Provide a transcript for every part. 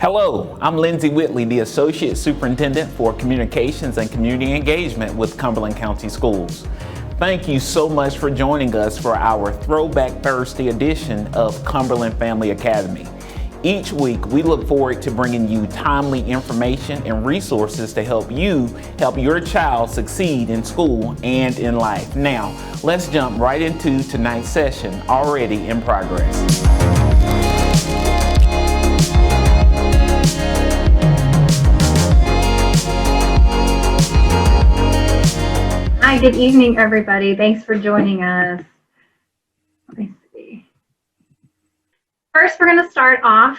Hello, I'm Lindsay Whitley, the Associate Superintendent for Communications and Community Engagement with Cumberland County Schools. Thank you so much for joining us for our Throwback Thursday edition of Cumberland Family Academy. Each week, we look forward to bringing you timely information and resources to help your child succeed in school and in life. Now, let's jump right into tonight's session, already in progress. Hi, good evening, everybody. Thanks for joining us. Let me see. First, we're going to start off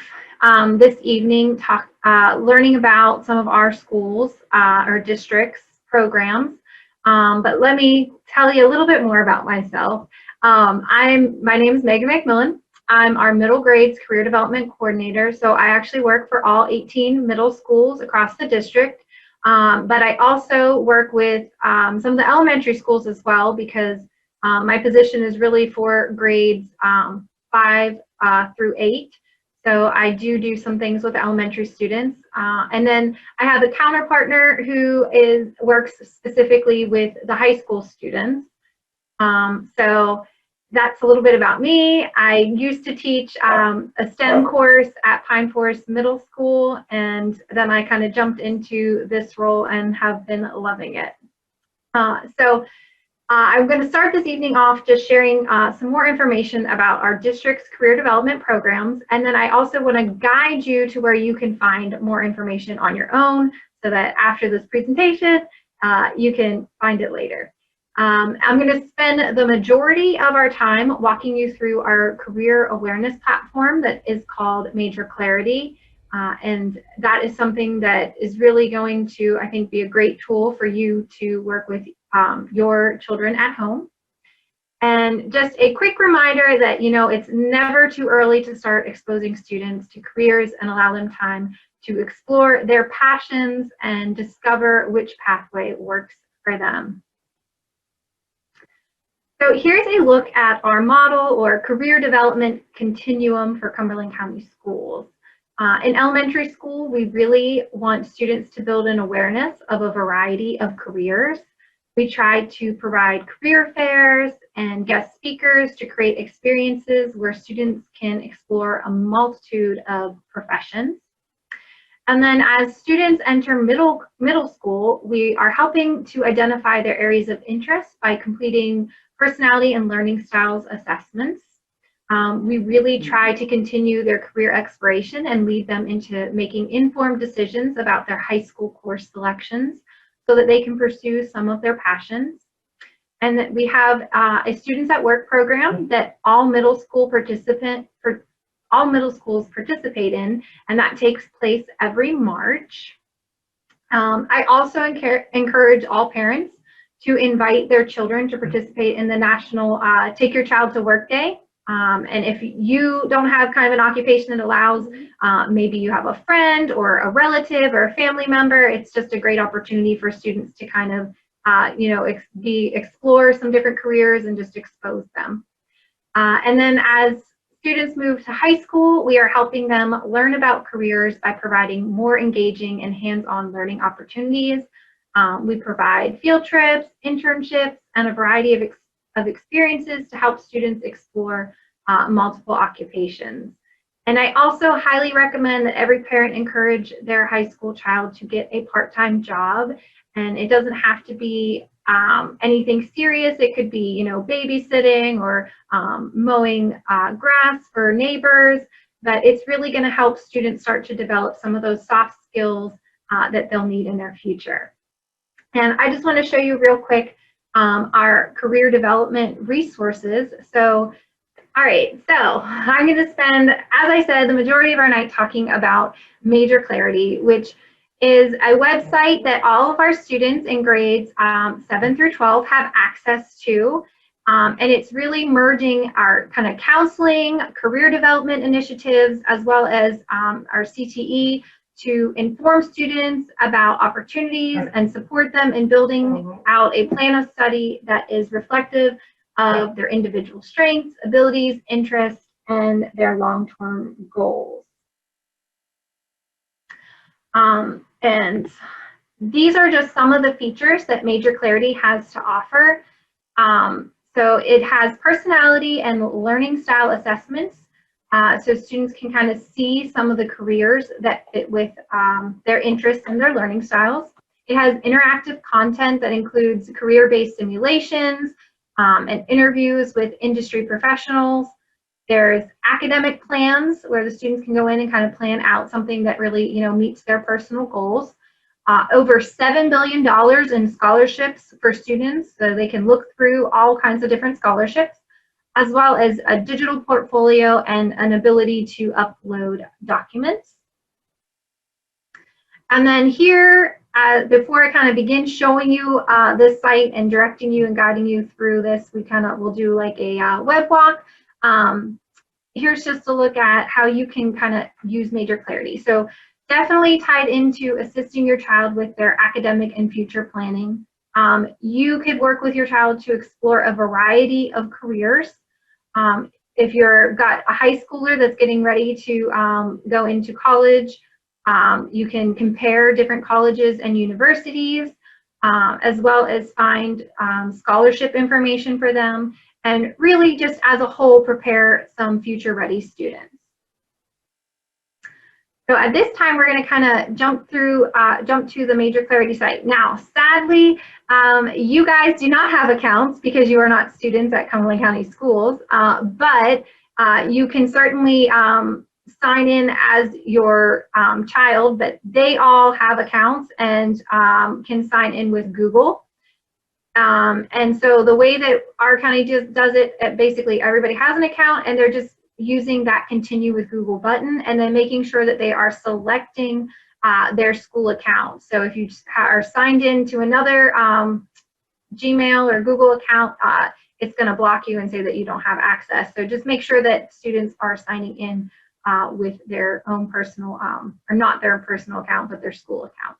this evening learning about some of our schools, our district's programs. But let me tell you a little bit more about myself. My name is Megan McMillan. I'm our middle grades career development coordinator. So I actually work for all 18 middle schools across the district. But I also work with some of the elementary schools as well, because my position is really for grades 5 through 8. So I do some things with elementary students. And then I have a counterpartner who works specifically with the high school students. So that's a little bit about me. I used to teach a STEM course at Pine Forest Middle School, and then I kind of jumped into this role and have been loving it. So I'm going to start this evening off just sharing some more information about our district's career development programs, and then I also want to guide you to where you can find more information on your own so that after this presentation, you can find it later. I'm going to spend the majority of our time walking you through our career awareness platform that is called MajorClarity, and that is something that is really going to, I think, be a great tool for you to work with your children at home. And just a quick reminder that, it's never too early to start exposing students to careers and allow them time to explore their passions and discover which pathway works for them. So here's a look at our model or career development continuum for Cumberland County Schools. In elementary school, we really want students to build an awareness of a variety of careers. We try to provide career fairs and guest speakers to create experiences where students can explore a multitude of professions. And then as students enter middle school, we are helping to identify their areas of interest by completing personality and learning styles assessments. We really try to continue their career exploration and lead them into making informed decisions about their high school course selections so that they can pursue some of their passions. And we have a Students at Work program that all middle schools participate in, and that takes place every March. I also encourage all parents to invite their children to participate in the National Take Your Child to Work Day. And if you don't have kind of an occupation that allows, maybe you have a friend or a relative or a family member, it's just a great opportunity for students to kind of, explore some different careers and just expose them. And then as students move to high school, we are helping them learn about careers by providing more engaging and hands-on learning opportunities. We provide field trips, internships, and a variety of experiences to help students explore multiple occupations. And I also highly recommend that every parent encourage their high school child to get a part-time job. And it doesn't have to be anything serious. It could be, babysitting or mowing grass for neighbors, but it's really going to help students start to develop some of those soft skills that they'll need in their future. And I just want to show you real quick our career development resources. So, all right, so I'm going to spend, as I said, the majority of our night talking about MajorClarity, which is a website that all of our students in grades 7 through 12 have access to. And it's really merging our kind of counseling, career development initiatives, as well as our CTE to inform students about opportunities and support them in building out a plan of study that is reflective of their individual strengths, abilities, interests, and their long-term goals. And these are just some of the features that MajorClarity has to offer. So it has personality and learning style assessments. So students can kind of see some of the careers that fit with their interests and their learning styles. It has interactive content that includes career-based simulations and interviews with industry professionals. There's academic plans where the students can go in and kind of plan out something that really, meets their personal goals. Over $7 billion in scholarships for students, so they can look through all kinds of different scholarships, as well as a digital portfolio and an ability to upload documents. And then here, before I kind of begin showing you this site and directing you and guiding you through this, we'll do like a web walk. Here's just a look at how you can kind of use MajorClarity. So definitely tied into assisting your child with their academic and future planning. You could work with your child to explore a variety of careers. If you've got a high schooler that's getting ready to go into college, you can compare different colleges and universities, as well as find scholarship information for them, and really just as a whole prepare some future ready students. So at this time, we're going to kind of jump to the MajorClarity site. Now, sadly, you guys do not have accounts because you are not students at Cumberland County Schools, but you can certainly sign in as your child, but they all have accounts and can sign in with Google. And so the way that our county just does it, basically everybody has an account and they're just using that continue with Google button and then making sure that they are selecting their school account. So if you are signed in to another Gmail or Google account, it's going to block you and say that you don't have access. So just make sure that students are signing in with their own personal, or not their personal account, but their school account.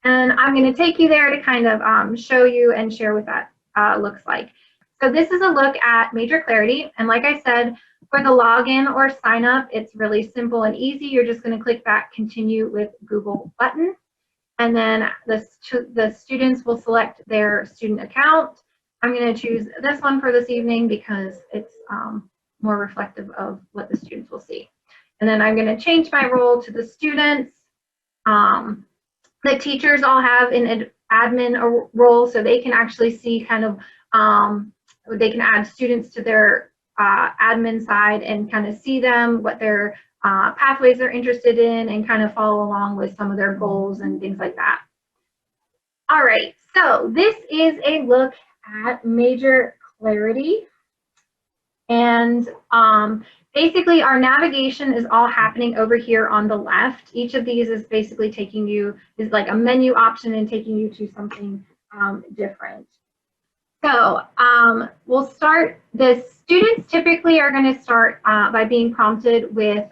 And I'm going to take you there to kind of show you and share what that looks like. So this is a look at MajorClarity, and like I said, for the login or sign up, it's really simple and easy. You're just going to click that continue with Google button, and then the students will select their student account. I'm going to choose this one for this evening because it's more reflective of what the students will see. And then I'm going to change my role to the students. The teachers all have an admin role, so they can actually see kind of they can add students to their admin side and kind of see them, what their pathways they're interested in, and kind of follow along with some of their goals and things like that. All right, so this is a look at MajorClarity. And basically our navigation is all happening over here on the left. Each of these is basically taking you, is like a menu option and taking you to something different. So we'll start, the students typically are going to start by being prompted with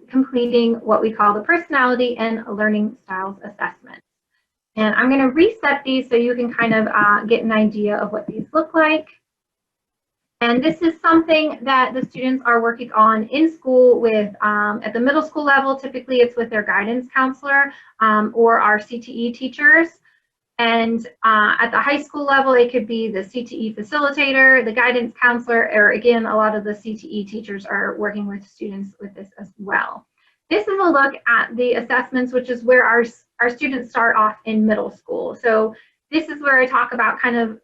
completing what we call the personality and learning styles assessment. And I'm going to reset these so you can kind of get an idea of what these look like. And this is something that the students are working on in school with, at the middle school level, typically it's with their guidance counselor or our CTE teachers. And at the high school level, it could be the CTE facilitator, the guidance counselor, or again, a lot of the CTE teachers are working with students with this as well. This is a look at the assessments, which is where our students start off in middle school. So this is where I talk about kind of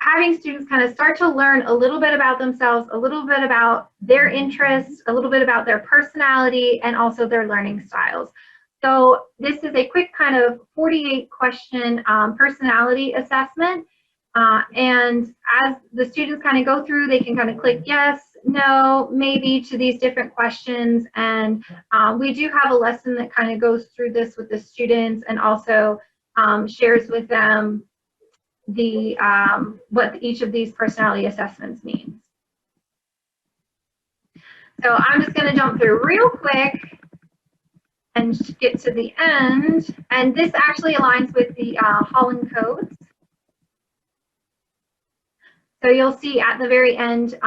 having students kind of start to learn a little bit about themselves, a little bit about their interests, a little bit about their personality, and also their learning styles. So this is a quick kind of 48 question personality assessment. And as the students kind of go through, they can kind of click yes, no, maybe to these different questions. And we do have a lesson that kind of goes through this with the students and also shares with them the what each of these personality assessments means. So I'm just going to jump through real quick and get to the end. And this actually aligns with the Holland codes. So you'll see at the very end,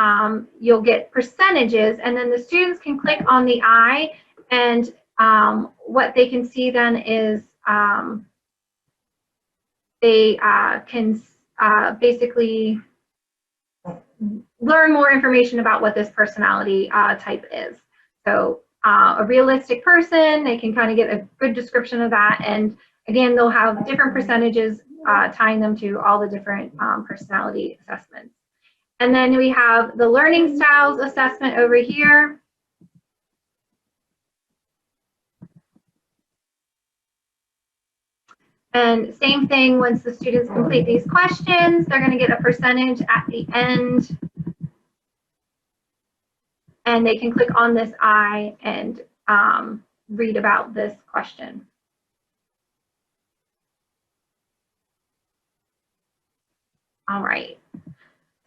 you'll get percentages, and then the students can click on the I and what they can see then is they can basically learn more information about what this personality type is. So a realistic person, they can kind of get a good description of that. And again, they'll have different percentages tying them to all the different personality assessments. And then we have the learning styles assessment over here. And same thing, once the students complete these questions, they're going to get a percentage at the end. And they can click on this I and read about this question. All right.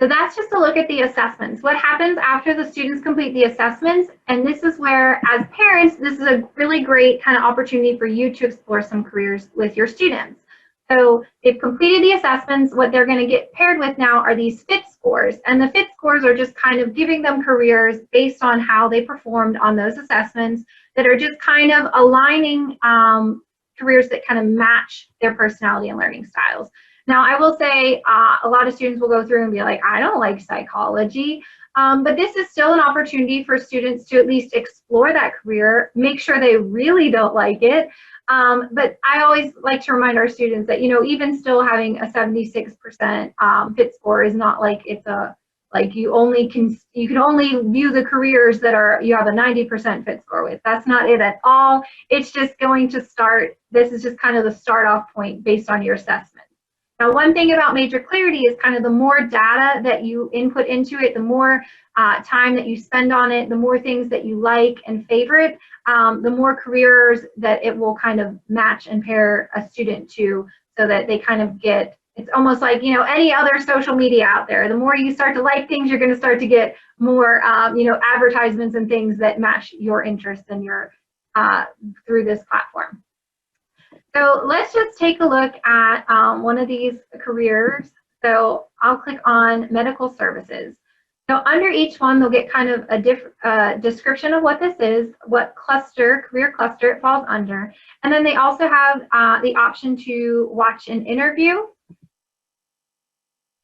So that's just a look at the assessments. What happens after the students complete the assessments, and this is where, as parents, this is a really great kind of opportunity for you to explore some careers with your students. So they've completed the assessments. What they're going to get paired with now are these fit scores. And the fit scores are just kind of giving them careers based on how they performed on those assessments that are just kind of aligning careers that kind of match their personality and learning styles. Now, I will say a lot of students will go through and be like, I don't like psychology. But this is still an opportunity for students to at least explore that career, make sure they really don't like it. But I always like to remind our students that, you know, even still having a 76% fit score is not like it's a, like you can only view the careers that are, you have a 90% fit score with. That's not it at all. It's just going to start, this is just kind of the start off point based on your assessment. Now, one thing about MajorClarity is kind of the more data that you input into it, the more time that you spend on it, the more things that you like and favorite, the more careers that it will kind of match and pair a student to, so that they kind of get, it's almost like, you know, any other social media out there. The more you start to like things, you're going to start to get more, you know, advertisements and things that match your interests and your, through this platform. So let's just take a look at one of these careers. So I'll click on medical services. So under each one, they'll get kind of a description of what this is, what cluster, career cluster it falls under. And then they also have the option to watch an interview.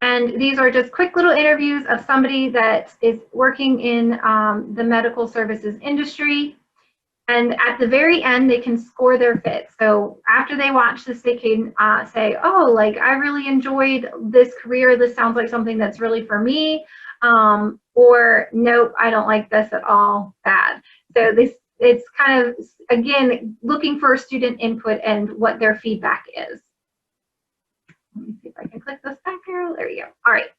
And these are just quick little interviews of somebody that is working in the medical services industry. And at the very end, they can score their fit. So after they watch this, they can say, oh, like, I really enjoyed this career. This sounds like something that's really for me. Or nope, I don't like this at all, bad. So this, it's kind of, again, looking for student input and what their feedback is. Let me see if I can click this back here. There you go. All right.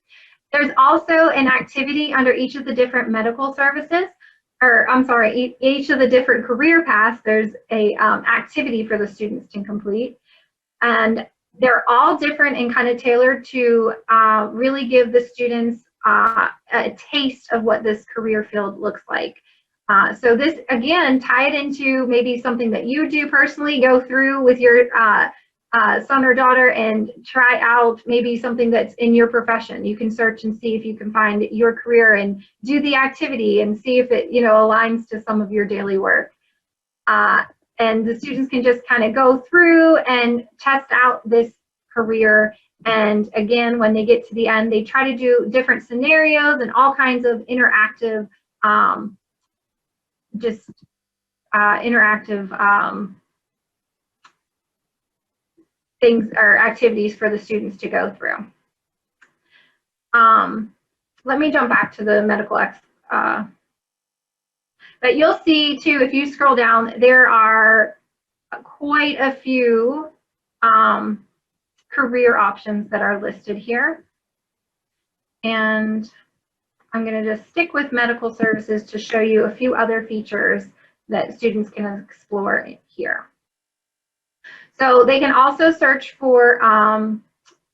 There's also an activity under each of the different medical services. Or I'm sorry, each of the different career paths, there's a activity for the students to complete. And they're all different and kind of tailored to really give the students a taste of what this career field looks like. So this, again, tie it into maybe something that you do personally, go through with your son or daughter and try out maybe something that's in your profession. You can search and see if you can find your career and do the activity and see if it, you know, aligns to some of your daily work. And the students can just kind of go through and test out this career. And again, when they get to the end, they try to do different scenarios and all kinds of interactive, things or activities for the students to go through. Let me jump back to the medical but you'll see too, if you scroll down, there are quite a few career options that are listed here. And I'm going to just stick with medical services to show you a few other features that students can explore here. So they can also search for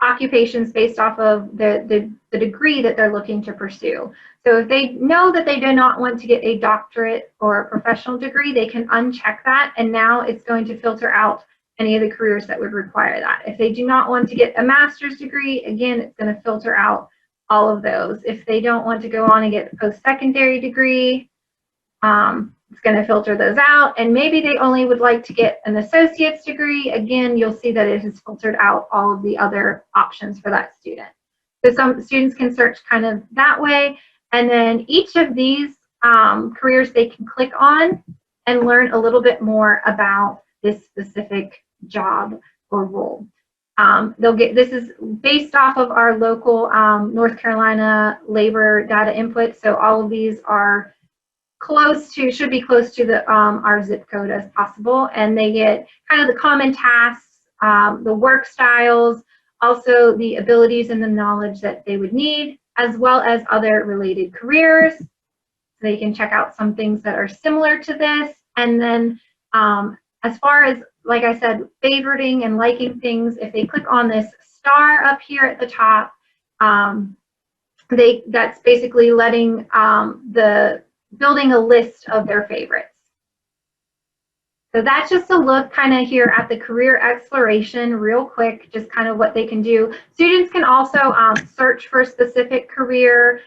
occupations based off of the degree that they're looking to pursue. So if they know that they do not want to get a doctorate or a professional degree, they can uncheck that, and now it's going to filter out any of the careers that would require that. If they do not want to get a master's degree, again, it's going to filter out all of those. If they don't want to go on and get a post-secondary degree, It's going to filter those out, and maybe they only would like to get an associate's degree. Again, you'll see that it has filtered out all of the other options for that student. So some students can search kind of that way, and then each of these careers they can click on and learn a little bit more about this specific job or role. They'll get, this is based off of our local North Carolina labor data input, so all of these are close to, should be close to the our zip code as possible, and they get kind of the common tasks, the work styles, also the abilities and the knowledge that they would need, as well as other related careers. So they can check out some things that are similar to this, and then as far as, like I said, favoriting and liking things, if they click on this star up here at the top, that's basically letting building a list of their favorites. So that's just a look kind of here at the career exploration real quick, just kind of what they can do. Students can also search for a specific career.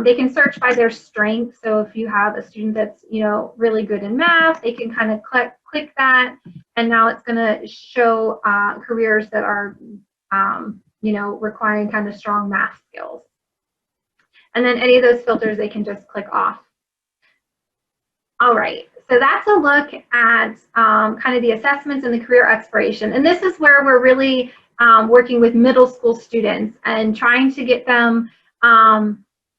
They can search by their strength. So if you have a student that's, you know, really good in math, they can kind of click that, and now it's going to show careers that are, you know, requiring kind of strong math skills. And then any of those filters they can just click off. All right, so that's a look at kind of the assessments and the career exploration. And this is where we're really working with middle school students and trying to get them kind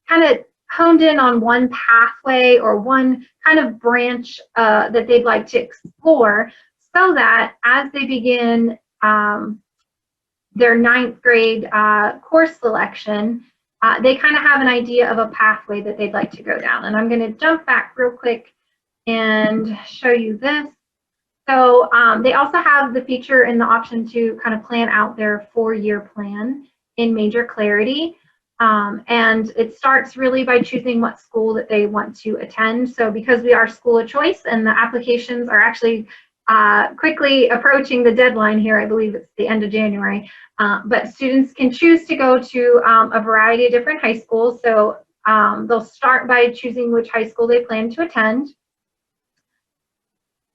of honed in on one pathway or one kind of branch that they'd like to explore, so that as they begin their 9th grade course selection, they kind of have an idea of a pathway that they'd like to go down. And I'm going to jump back real quick and show you this. So they also have the feature and the option to kind of plan out their 4-year plan in MajorClarity. And it starts really by choosing what school that they want to attend. So because we are school of choice and the applications are actually quickly approaching the deadline here, I believe it's the end of January, but students can choose to go to a variety of different high schools. So they'll start by choosing which high school they plan to attend.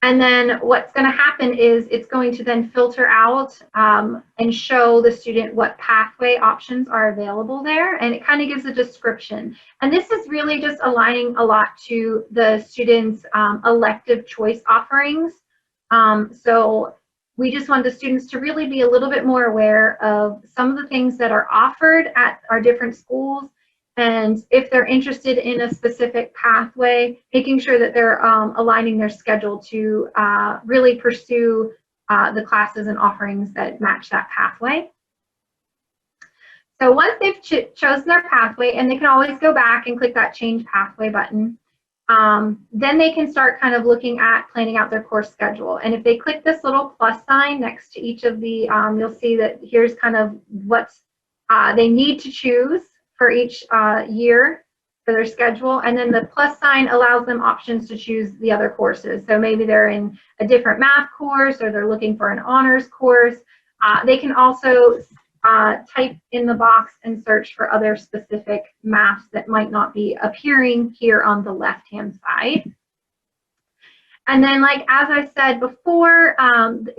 And then what's going to happen is it's going to then filter out and show the student what pathway options are available there. And it kind of gives a description. And this is really just aligning a lot to the students' elective choice offerings. So we just want the students to really be a little bit more aware of some of the things that are offered at our different schools. And if they're interested in a specific pathway, making sure that they're aligning their schedule to really pursue the classes and offerings that match that pathway. So once they've chosen their pathway, and they can always go back and click that change pathway button, then they can start kind of looking at planning out their course schedule. And if they click this little plus sign next to each of the, you'll see that here's kind of what they need to choose for each year for their schedule, and then the plus sign allows them options to choose the other courses. So maybe they're in a different math course, or they're looking for an honors course. They can also type in the box and search for other specific maths that might not be appearing here on the left-hand side. And then, like as I said before,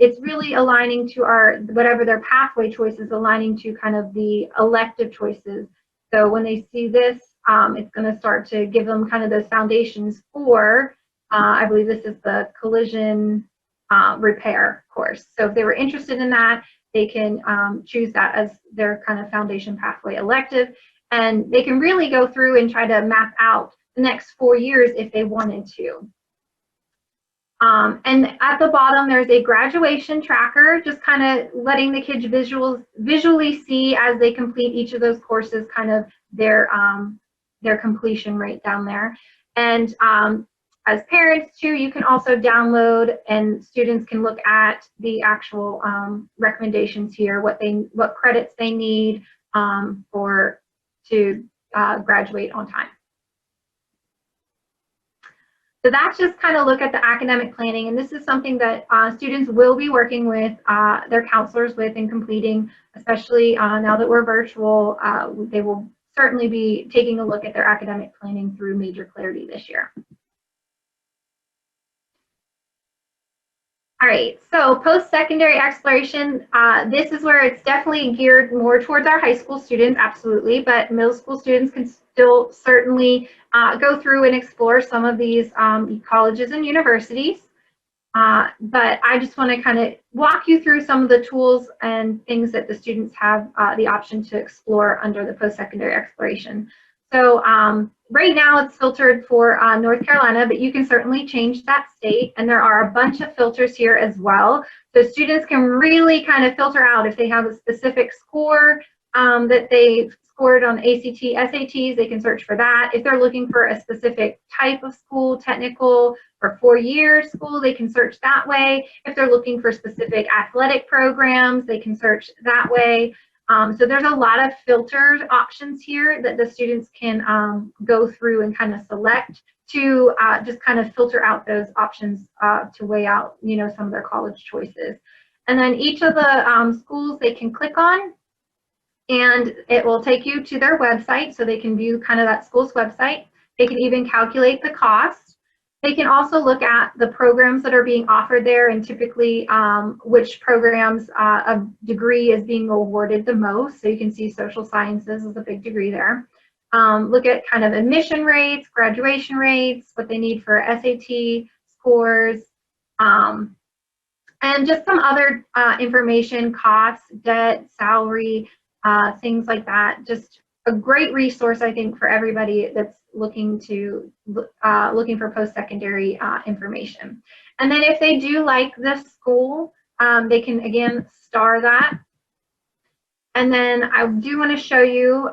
it's really aligning to our, whatever their pathway choice is, aligning to kind of the elective choices. So when they see this, it's going to start to give them kind of those foundations for, I believe this is the collision repair course. So if they were interested in that, they can choose that as their kind of foundation pathway elective. And they can really go through and try to map out the next 4 years if they wanted to. And at the bottom, there's a graduation tracker, just kind of letting the kids visually see as they complete each of those courses, kind of their completion rate down there. And as parents too, you can also download, and students can look at the actual recommendations here, what credits they need to graduate on time. So that's just kind of look at the academic planning, and this is something that students will be working with their counselors with in completing, especially now that we're virtual. They will certainly be taking a look at their academic planning through MajorClarity this year. All right, so post-secondary exploration, this is where it's definitely geared more towards our high school students, absolutely, but middle school students can still certainly go through and explore some of these colleges and universities. But I just want to kind of walk you through some of the tools and things that the students have the option to explore under the post-secondary exploration. So right now it's filtered for North Carolina, but you can certainly change that state. And there are a bunch of filters here as well. So students can really kind of filter out if they have a specific score that they've scored on ACT, SATs, they can search for that. If they're looking for a specific type of school, technical or 4-year school, they can search that way. If they're looking for specific athletic programs, they can search that way. So there's a lot of filtered options here that the students can go through and kind of select to just kind of filter out those options to weigh out, you know, some of their college choices. And then each of the schools they can click on, and it will take you to their website so they can view kind of that school's website. They can even calculate the cost. They can also look at the programs that are being offered there and typically which programs a degree is being awarded the most. So you can see social sciences is a big degree there. Look at kind of admission rates, graduation rates, what they need for SAT scores, and just some other information, costs, debt, salary, things like that. Just a great resource, I think, for everybody that's looking for post-secondary information. And then if they do like this school, they can again star that. And then I do want to show you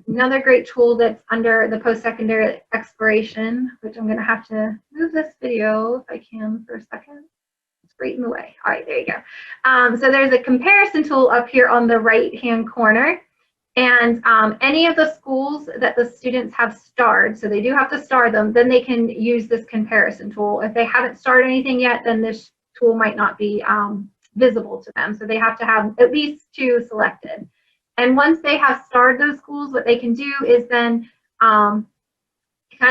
another great tool that's under the post-secondary exploration, which I'm going to have to move this video if I can for a second. Right in the way. All right, there you go. So there's a comparison tool up here on the right-hand corner. And any of the schools that the students have starred, so they do have to star them, then they can use this comparison tool. If they haven't starred anything yet, then this tool might not be visible to them. So they have to have at least 2 selected. And once they have starred those schools, what they can do is then kind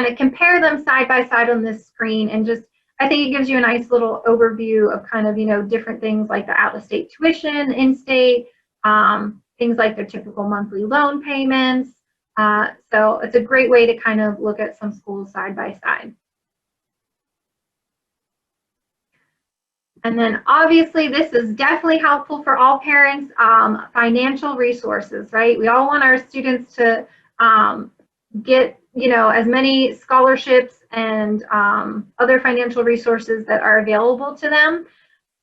of compare them side by side on this screen, and just I think it gives you a nice little overview of kind of, you know, different things like the out-of-state tuition, in-state, things like their typical monthly loan payments. So it's a great way to kind of look at some schools side by side. And then obviously this is definitely helpful for all parents, financial resources, right? We all want our students to get, you know, as many scholarships and other financial resources that are available to them.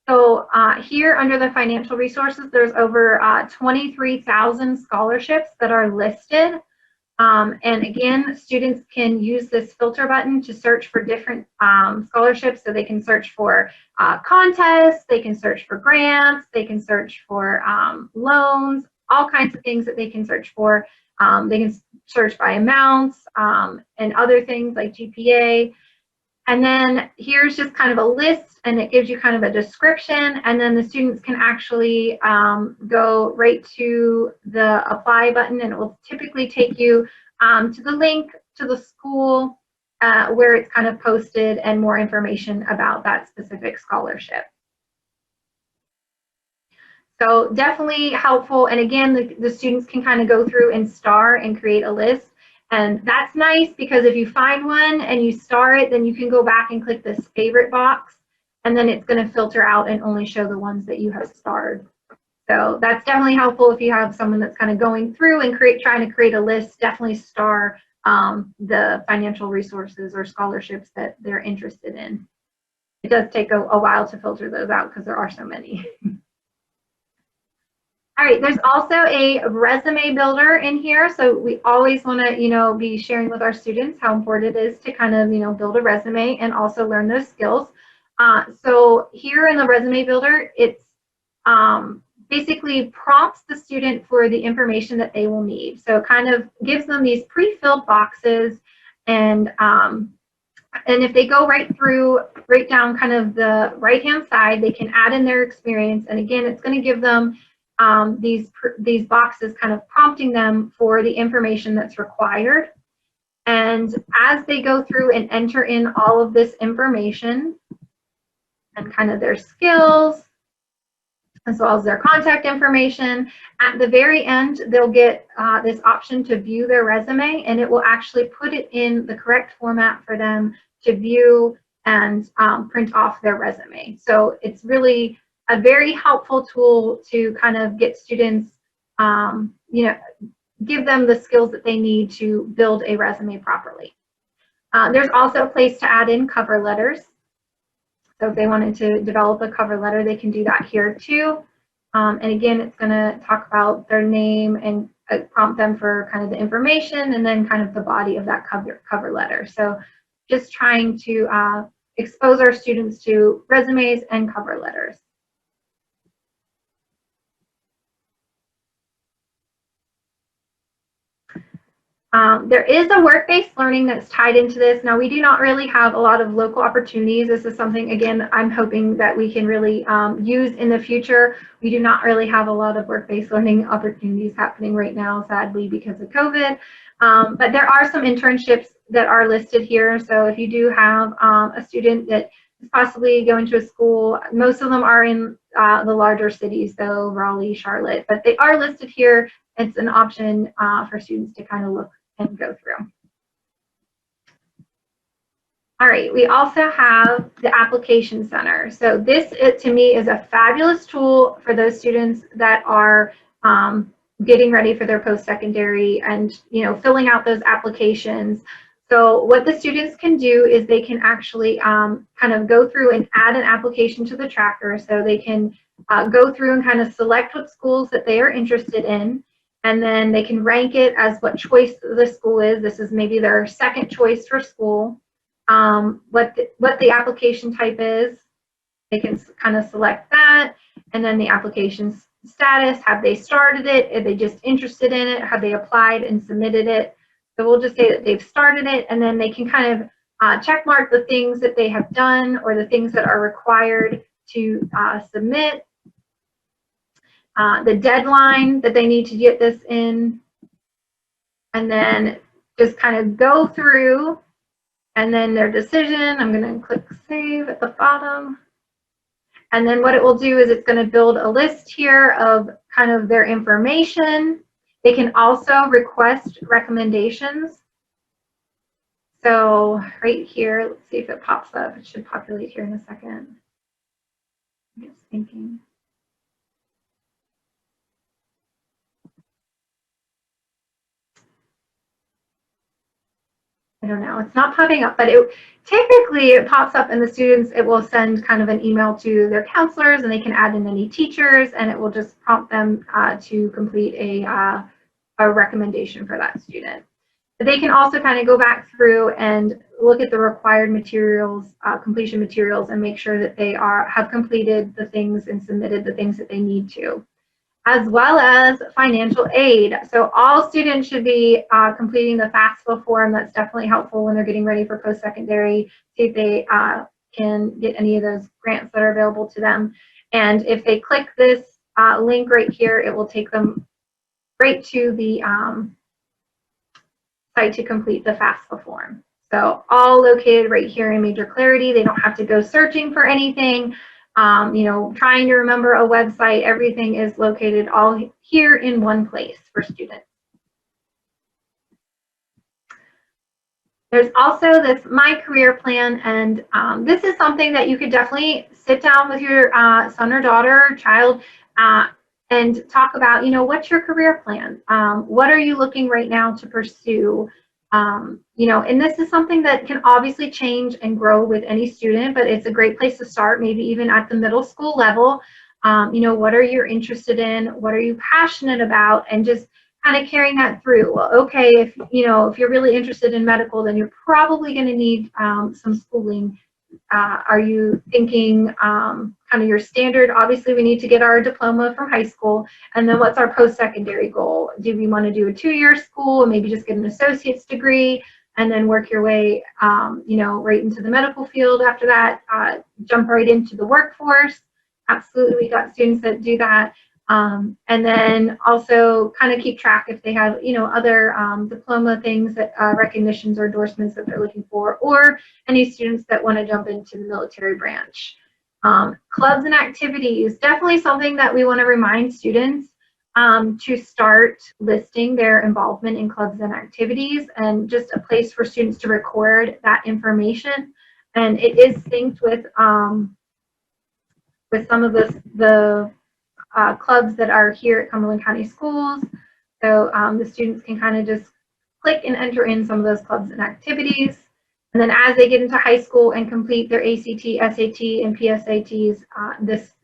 So here under the financial resources, there's over 23,000 scholarships that are listed. And again, students can use this filter button to search for different scholarships. So they can search for contests, they can search for grants, they can search for loans, all kinds of things that they can search for. They can search by amounts and other things like GPA. And then here's just kind of a list, and it gives you kind of a description, and then the students can actually go right to the apply button, and it will typically take you to the link to the school where it's kind of posted and more information about that specific scholarship. So definitely helpful. And again, the students can kind of go through and star and create a list. And that's nice because if you find one and you star it, then you can go back and click this favorite box, and then it's going to filter out and only show the ones that you have starred. So that's definitely helpful if you have someone that's kind of going through and trying to create a list. Definitely star the financial resources or scholarships that they're interested in. It does take a while to filter those out because there are so many. All right, there's also a resume builder in here. So we always want to, you know, be sharing with our students how important it is to kind of, you know, build a resume and also learn those skills. So here in the resume builder, it's basically prompts the student for the information that they will need. So it kind of gives them these pre-filled boxes, and if they go right down kind of the right-hand side, they can add in their experience. And again, it's going to give them these boxes kind of prompting them for the information that's required. And as they go through and enter in all of this information, and kind of their skills, as well as their contact information. At the very end, they'll get this option to view their resume, and it will actually put it in the correct format for them to view and print off their resume. So it's really a very helpful tool to kind of get students, give them the skills that they need to build a resume properly. There's also a place to add in cover letters. So if they wanted to develop a cover letter, they can do that here too. And again, it's going to talk about their name and prompt them for kind of the information and then kind of the body of that cover letter. So just trying to expose our students to resumes and cover letters. There is a work-based learning that's tied into this. Now, we do not really have a lot of local opportunities. This is something, again, I'm hoping that we can really use in the future. We do not really have a lot of work-based learning opportunities happening right now, sadly, because of COVID. But there are some internships that are listed here. So if you do have a student that is possibly going to a school, most of them are in the larger cities, though, Raleigh, Charlotte, but they are listed here. It's an option for students to kind of look and go through. All right, we also have the application center. So this, to me, is a fabulous tool for those students that are getting ready for their post-secondary and filling out those applications. So what the students can do is they can actually kind of go through and add an application to the tracker. So they can go through and kind of select what schools that they are interested in. And then they can rank it as what choice the school is. This is maybe their second choice for school. What the application type is. They can kind of select that. And then the application status. Have they started it? Are they just interested in it? Have they applied and submitted it? So we'll just say that they've started it. And then they can kind of check mark the things that they have done or the things that are required to submit. The deadline that they need to get this in, and then just kind of go through, and then their decision. I'm going to click save at the bottom. And then what it will do is it's going to build a list here of kind of their information. They can also request recommendations. So right here, let's see if it pops up. It should populate here in a second. I'm just thinking. I don't know, it's not popping up, but typically it pops up and the students, it will send kind of an email to their counselors and they can add in any teachers and it will just prompt them to complete a recommendation for that student. But they can also kind of go back through and look at the required materials, completion materials, and make sure that they have completed the things and submitted the things that they need to, as well as financial aid. So all students should be completing the FAFSA form. That's definitely helpful when they're getting ready for post-secondary, see if they can get any of those grants that are available to them. And if they click this link right here, it will take them right to the site to complete the FAFSA form. So all located right here in MajorClarity. They don't have to go searching for anything. Trying to remember a website, everything is located all here in one place for students. There's also this My Career Plan, and this is something that you could definitely sit down with your son or daughter or child and talk about, what's your career plan? What are you looking right now to pursue? And this is something that can obviously change and grow with any student, but it's a great place to start, maybe even at the middle school level. What are you interested in? What are you passionate about? And just kind of carrying that through. Well, okay, if you're really interested in medical, then you're probably going to need some schooling. Are you thinking kind of your standard? Obviously, we need to get our diploma from high school. And then what's our post-secondary goal? Do we want to do a 2-year school and maybe just get an associate's degree and then work your way, right into the medical field after that, jump right into the workforce? Absolutely, we got students that do that. And then also kind of keep track if they have, other diploma things that recognitions or endorsements that they're looking for, or any students that want to jump into the military branch. Clubs and activities, definitely something that we want to remind students to start listing their involvement in clubs and activities, and just a place for students to record that information. And it is synced with some of the clubs that are here at Cumberland County Schools. So the students can kind of just click and enter in some of those clubs and activities. And then as they get into high school and complete their ACT, SAT, and PSATs,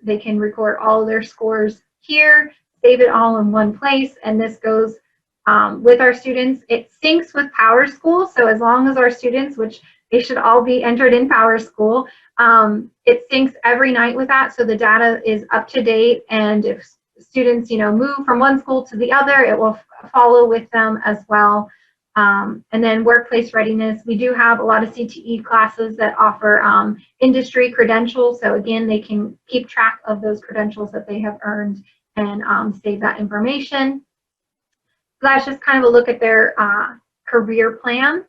they can record all of their scores here, save it all in one place, and this goes with our students. It syncs with PowerSchool, so as long as our students, which they should all be entered in PowerSchool, it syncs every night with that, so the data is up to date, and if students, move from one school to the other, it will follow with them as well. And then workplace readiness, we do have a lot of CTE classes that offer industry credentials. So again, they can keep track of those credentials that they have earned and save that information. So that's just kind of a look at their career plan.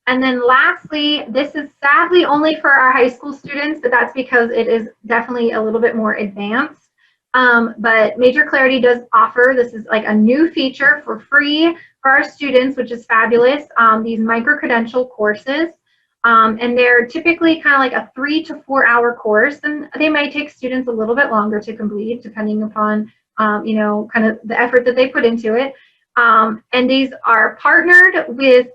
And then lastly, this is sadly only for our high school students, but that's because it is definitely a little bit more advanced. But MajorClarity does offer, this is like a new feature for free for our students, which is fabulous, these micro-credential courses. And they're typically kind of like a 3 to 4 hour course, and they may take students a little bit longer to complete, depending upon, kind of the effort that they put into it. And these are partnered with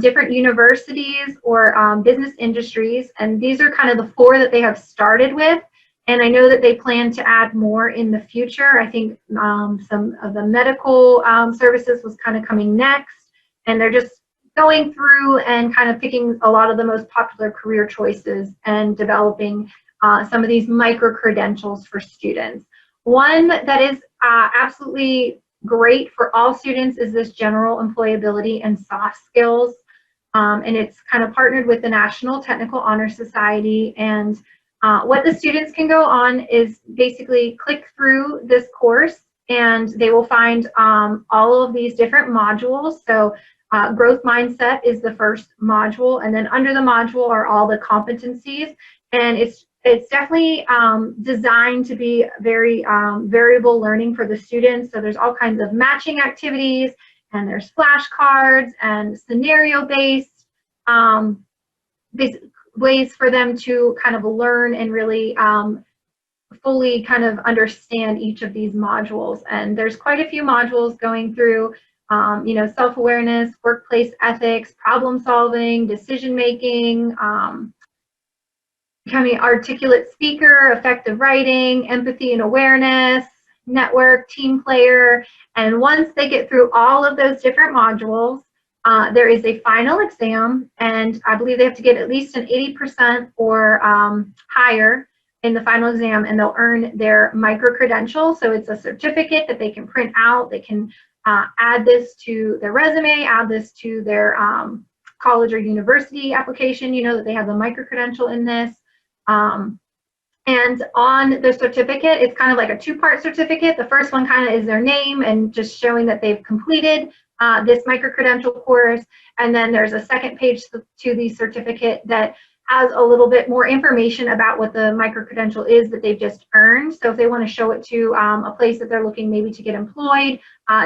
different universities or business industries, and these are kind of the 4 that they have started with. And I know that they plan to add more in the future. I think some of the medical services was kind of coming next, and they're just going through and kind of picking a lot of the most popular career choices and developing some of these micro credentials for students. One that is absolutely great for all students is this general employability and soft skills. And it's kind of partnered with the National Technical Honor Society, and what the students can go on is basically click through this course, and they will find all of these different modules. So growth mindset is the first module, and then under the module are all the competencies, and it's definitely designed to be very variable learning for the students. So there's all kinds of matching activities, and there's flashcards and scenario-based ways for them to kind of learn and really fully kind of understand each of these modules. And there's quite a few modules going through, self-awareness, workplace ethics, problem solving, decision making, becoming articulate speaker, effective writing, empathy and awareness, network, team player. And once they get through all of those different modules, there is a final exam, and I believe they have to get at least an 80% or higher in the final exam, and they'll earn their micro-credential. So it's a certificate that they can print out. They can add this to their resume, add this to their college or university application, that they have the micro-credential in this. And on the certificate, it's kind of like a 2-part certificate. The first one kind of is their name and just showing that they've completed this micro-credential course. And then there's a second page to the certificate that has a little bit more information about what the micro-credential is that they've just earned. So if they want to show it to a place that they're looking maybe to get employed,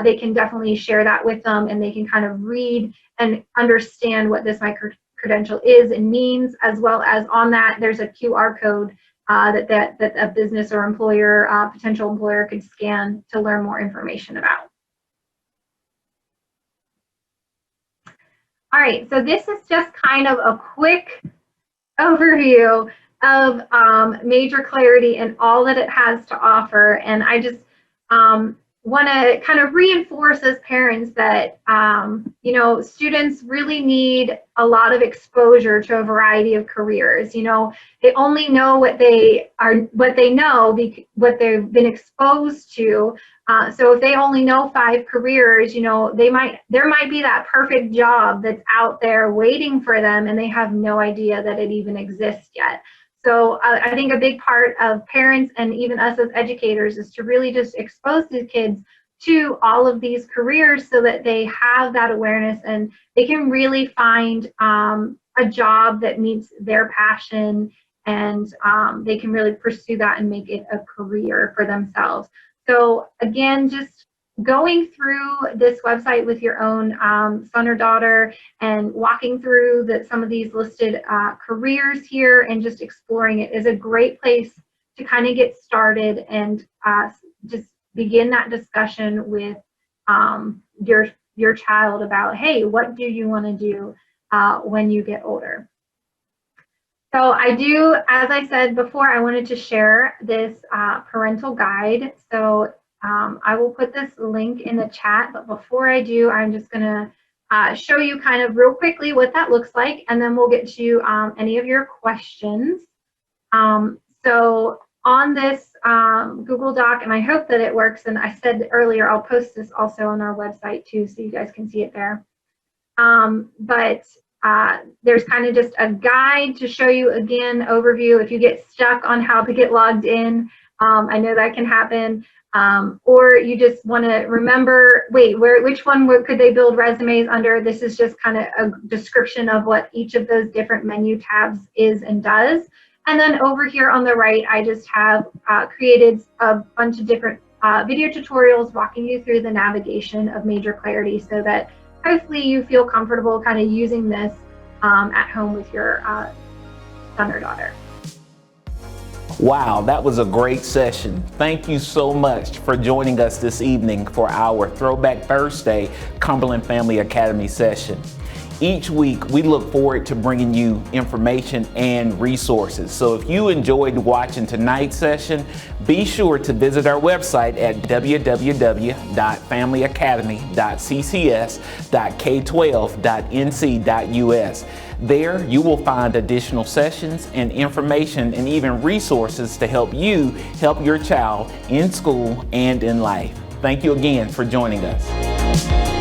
they can definitely share that with them, and they can kind of read and understand what this micro-credential is and means, as well as on that there's a QR code that a business or employer, potential employer, could scan to learn more information about. All right, so this is just kind of a quick overview of MajorClarity and all that it has to offer. And I just want to kind of reinforce as parents that students really need a lot of exposure to a variety of careers. They only know what they know, what they've been exposed to. So if they only know 5 careers, there might be that perfect job that's out there waiting for them, and they have no idea that it even exists yet. So I think a big part of parents and even us as educators is to really just expose these kids to all of these careers so that they have that awareness and they can really find a job that meets their passion and they can really pursue that and make it a career for themselves. So again, just going through this website with your own son or daughter and walking through some of these listed careers here and just exploring it is a great place to kind of get started and just begin that discussion with your child about, hey, what do you want to do when you get older? So I do, as I said before, I wanted to share this parental guide. So I will put this link in the chat, but before I do, I'm just going to show you kind of real quickly what that looks like, and then we'll get to any of your questions. So on this Google Doc, and I hope that it works, and I said earlier, I'll post this also on our website too, so you guys can see it there. There's kind of just a guide to show you, again, overview if you get stuck on how to get logged in. I know that can happen. Or you just want to remember, wait, which one could they build resumes under? This is just kind of a description of what each of those different menu tabs is and does. And then over here on the right, I just have created a bunch of different video tutorials walking you through the navigation of MajorClarity so that hopefully you feel comfortable kind of using this at home with your son or daughter. Wow, that was a great session. Thank you so much for joining us this evening for our Throwback Thursday Cumberland Family Academy session. Each week, we look forward to bringing you information and resources. So if you enjoyed watching tonight's session, be sure to visit our website at www.familyacademy.ccs.k12.nc.us. There, you will find additional sessions and information and even resources to help you help your child in school and in life. Thank you again for joining us.